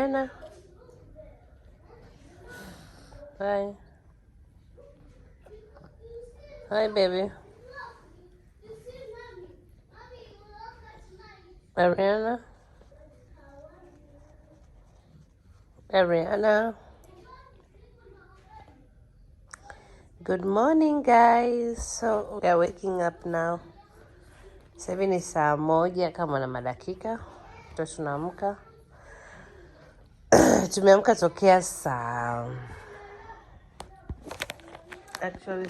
Ariana. Hi. Hi, baby. Ariana. Ariana. Good morning, guys. So we are waking up now. Sasa hivi ni saa 1 kama na madakika. Tunaamka. Tumeamka tokea saa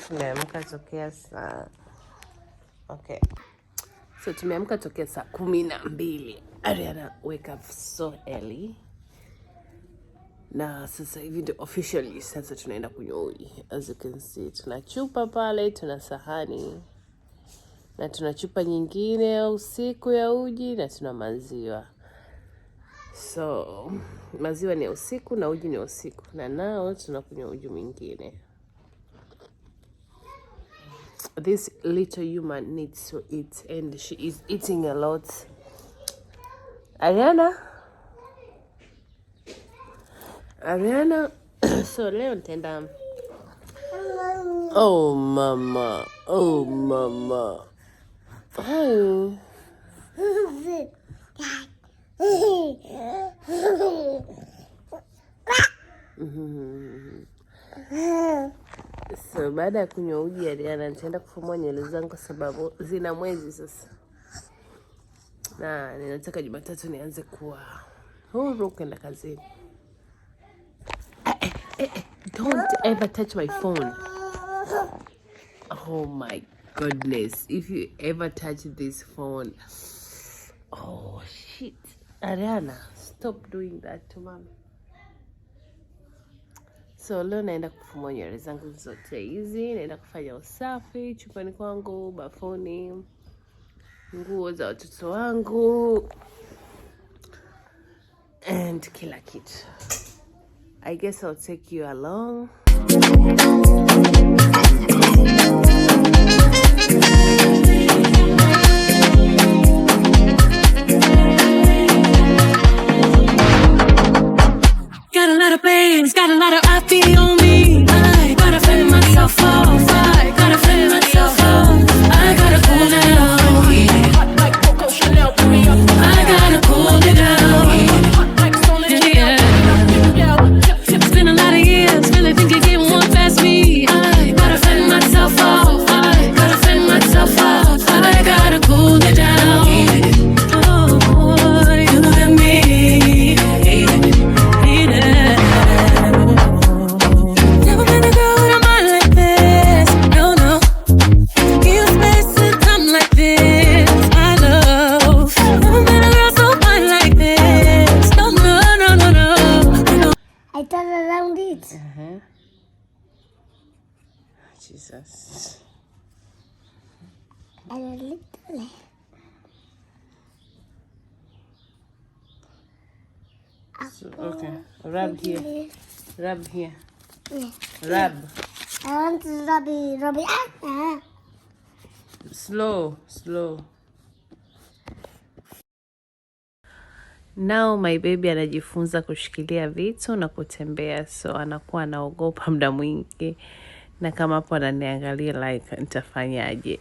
tumeamka tokea saa So tumeamka tokea saa 12. Ariana wake up so early. Na sasa hivi ndio officially sasa tunaenda kunywa uji. As you can see, tuna chupa pale, tuna sahani. Na tuna chupa nyingine ya usiku ya uji na tuna maziwa. So, maziwa ni usiku na uji ni usiku. Na nao tunakunywa uji mwingine. This little human needs to eat and she is eating a lot. Ariana? So leo nitaenda. Oh mama. Hi. So baada ya kunywa uji Ariana nitaenda kufumua nywele zangu kwa sababu zina mwezi sasa. Na ninataka Jumatatu nianze kuwa huru kwenda kazini. Don't ever touch my phone. Oh my goodness. If you ever touch this phone. Oh shit. Ariana, stop doing that to mama. So leo naenda kufumua nywele zangu zote hizi, naenda kufanya usafi chumbani kwangu, bafuni, nguo za watoto wangu and kila kitu. I guess I'll take you along. Got a lot of plans, got a lot of IP on me. I gotta fend myself off. I gotta fend myself off. I gotta cool down. Hot like Coco Chanel, put me up. I gotta cool it down. Hot like Soleil. It's been a lot of years, really think you get one past me. I gotta fend myself off. I gotta fend myself off. I gotta cool it down. Oh, you and me. Jesus. And a little. So, okay. Rub here. Rub here. Yeah. Rub. I want to rub it. Slow. Now my baby anajifunza kushikilia vitu na kutembea, so anakuwa anaogopa muda mwingi. Na kama hapo ananiangalia like nitafanyaje.